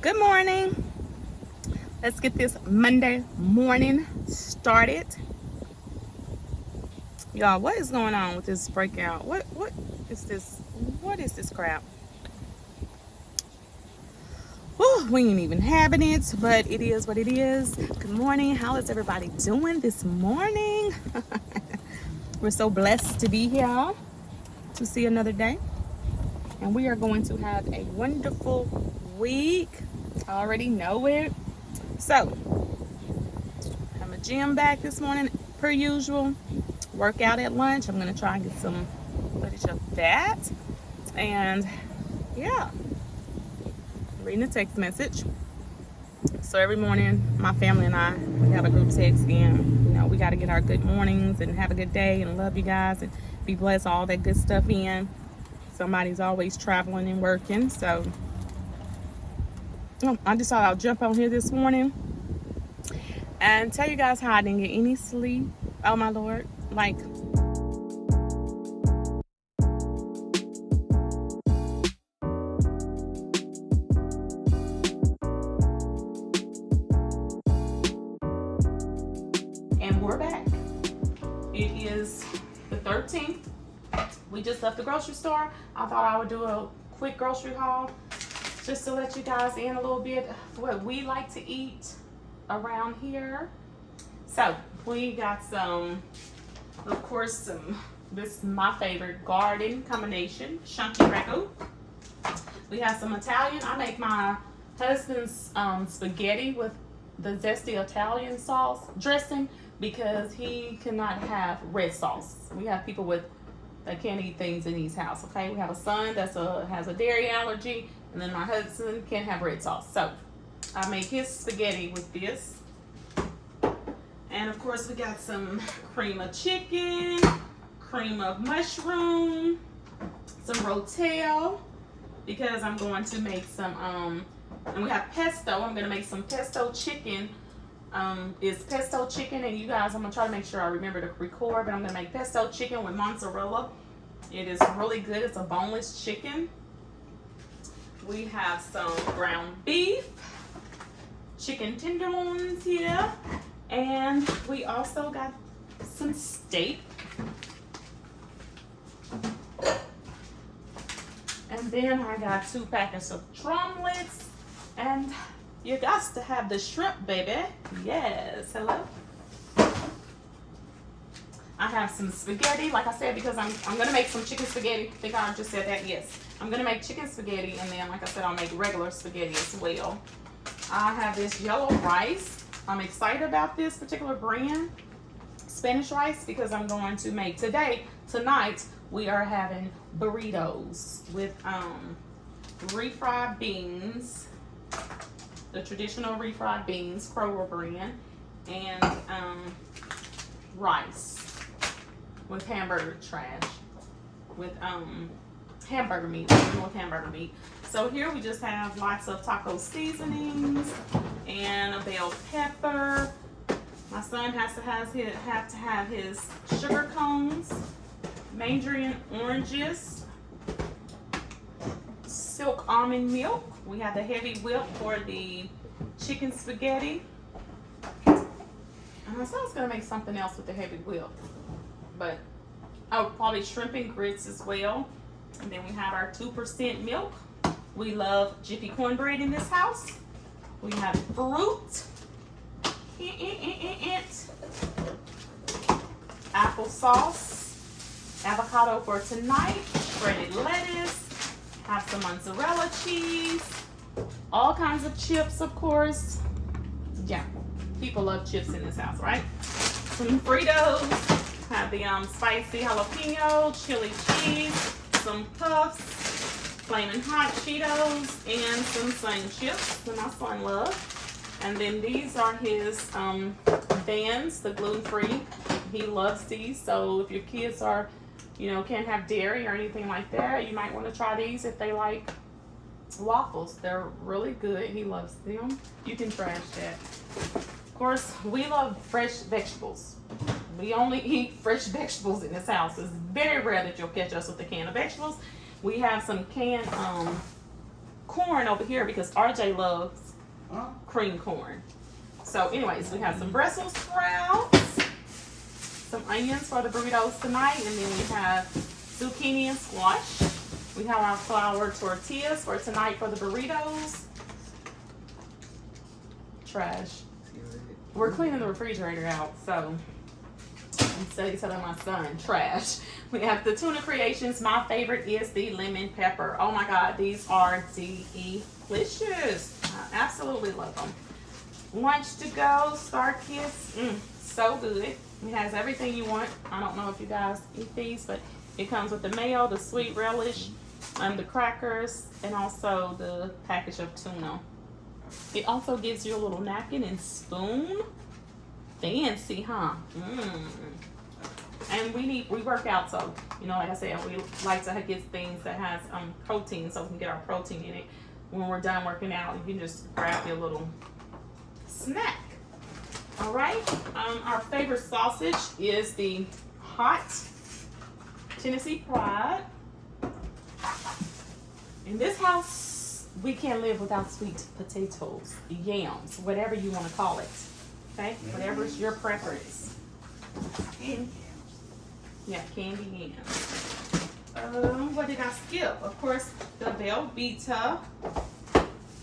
Good morning. Let's get this Monday morning started. Y'all, what is going on with this breakout? What is this? What is this crap? Whew, we ain't even having it, but it is what it is. Good morning. How is everybody doing this morning? We're so blessed to be here to see another day. And we are going to have a wonderful week. I already know it. So, I'm a gym back this morning per usual. Workout at lunch. I'm going to try and get some footage of that. And yeah, reading a text message. So every morning, my family and I, we have a group text and, we got to get our good mornings and have a good day and love you guys and be blessed, all that good stuff in. Somebody's always traveling and working. So I decided I'll jump on here this morning and tell you guys how I didn't get any sleep. Oh my Lord. Like, and we're back. It is the 13th. We just left the grocery store. I thought I would do a quick grocery haul just to let you guys in a little bit of what we like to eat around here. So we got some, of course, this is my favorite garden combination, chunky ragu. We have some Italian. I make my husband's spaghetti with the zesty Italian sauce dressing because he cannot have red sauce. We have people that can't eat things in his house. Okay, we have a son that has a dairy allergy, and then my husband can't have red sauce. So I make his spaghetti with this. And of course we got some cream of chicken, cream of mushroom, some rotel, because I'm going to make some, and we have pesto. I'm going to make some pesto chicken. It's pesto chicken, and you guys, I'm going to try to make sure I remember to record, but I'm going to make pesto chicken with mozzarella. It is really good. It's a boneless chicken. We have some ground beef, chicken tenderloins here, and we also got some steak. And then I got 2 packets of drumlets, and you got to have the shrimp, baby. Yes, hello. I have some spaghetti, like I said, because I'm gonna make some chicken spaghetti. I think I just said that, yes. I'm gonna make chicken spaghetti, and then, like I said, I'll make regular spaghetti as well. I have this yellow rice. I'm excited about this particular brand, Spanish rice, because I'm going to make tonight, we are having burritos with refried beans, the traditional refried beans, Kroger brand, and rice with hamburger trash, with hamburger meat, with hamburger meat. So here we just have lots of taco seasonings and a bell pepper. My son has to have his sugar cones, mandarin oranges, silk almond milk. We have the heavy whip for the chicken spaghetti. And my son's gonna make something else with the heavy whip, but probably shrimp and grits as well. And then we have our 2% milk. We love Jiffy cornbread in this house. We have fruit, applesauce, avocado for tonight, shredded lettuce, have some mozzarella cheese, all kinds of chips, of course. Yeah, people love chips in this house, right? Some Fritos, have the spicy jalapeno, chili cheese, some puffs, flaming hot Cheetos, and some Sun chips that my son loves. And then these are his Vans, the gluten-free. He loves these, so if your kids are, can't have dairy or anything like that, you might want to try these if they like waffles. They're really good. He loves them. You can trash that. Of course, we love fresh vegetables. We only eat fresh vegetables in this house. It's very rare that you'll catch us with a can of vegetables. We have some canned corn over here because RJ loves cream corn. So anyways, we have some Brussels sprouts, some onions for the burritos tonight, and then we have zucchini and squash. We have our flour tortillas for tonight for the burritos. Trash. We're cleaning the refrigerator out, so instead of telling my son, trash. We have the tuna creations. My favorite is the lemon pepper. Oh my God, these are delicious. I absolutely love them. Lunch to go, Star Kiss, so good. It has everything you want. I don't know if you guys eat these, but it comes with the mayo, the sweet relish, the crackers, and also the package of tuna. It also gives you a little napkin and spoon. Fancy, huh? And we work out, so you know, like I said, we like to get things that has protein, so we can get our protein in it. When we're done working out, you can just grab your little snack. All right. Our favorite sausage is the hot Tennessee Pride. In this house, we can't live without sweet potatoes, yams, whatever you want to call it. Okay, whatever is your preference. Yeah, candy yams. What did I skip? Of course, the Velveeta.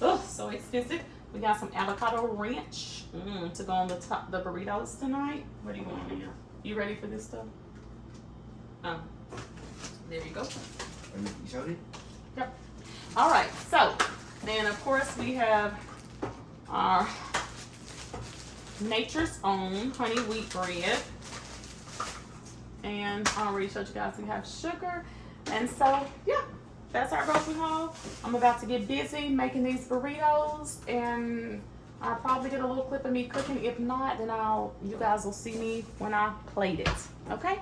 Oh, so expensive. We got some avocado ranch to go on the top the burritos tonight. What do you want here? You ready for this stuff? Oh, there you go. You showed it? Yep. All right. So then, of course, we have our Nature's Own honey wheat bread, and I already showed you guys we have sugar, and so yeah. That's our grocery haul. I'm about to get busy making these burritos, and I'll probably get a little clip of me cooking. If not, then you guys will see me when I plate it. Okay?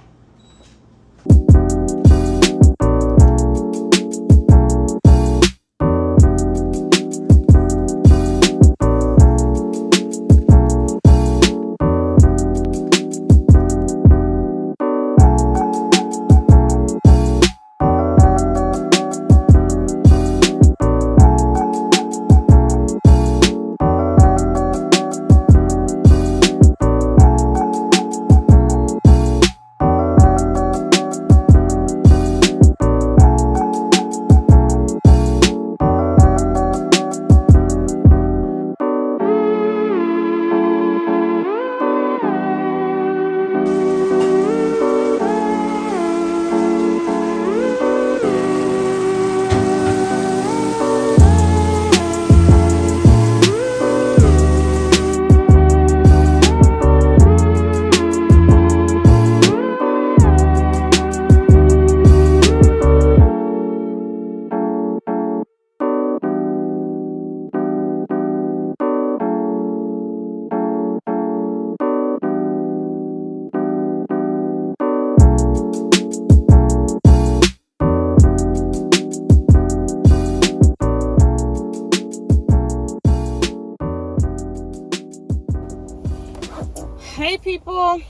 Hey people,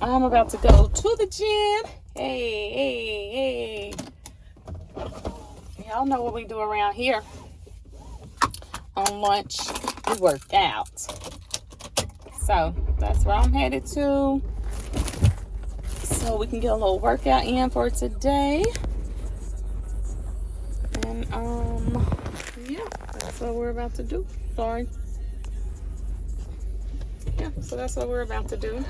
I'm about to go to the gym. Hey. Y'all know what we do around here. On lunch, we work out. So that's where I'm headed to. So we can get a little workout in for today. And yeah, that's what we're about to do. Sorry. Yeah, so that's what we're about to do.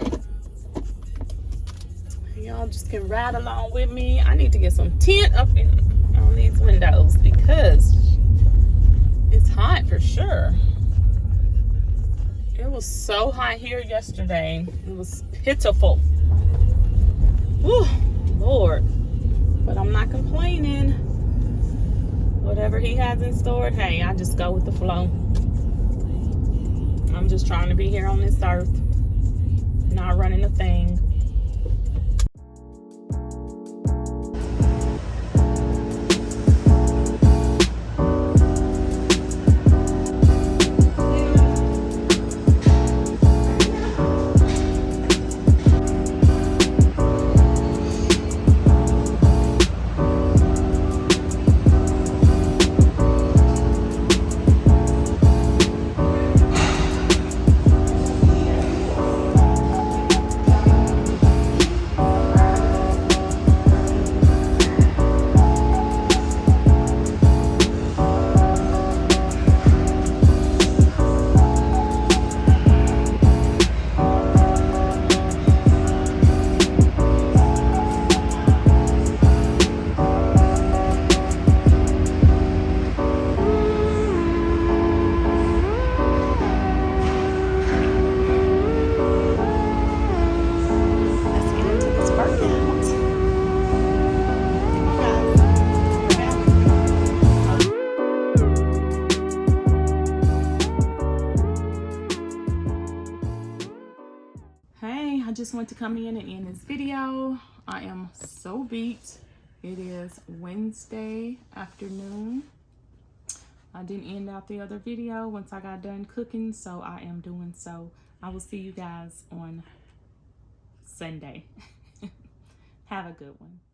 Y'all just can ride along with me. I need to get some tint up on these windows because it's hot for sure. It was so hot here yesterday. It was pitiful. Whew, Lord. But I'm not complaining. Whatever he has in store, hey, I just go with the flow. I'm just trying to be here on this earth, not running a thing. I just want to come in and end this video. I am so beat. It is Wednesday afternoon. I didn't end out the other video once I got done cooking, so I am doing so. I will see you guys on Sunday. Have a good one.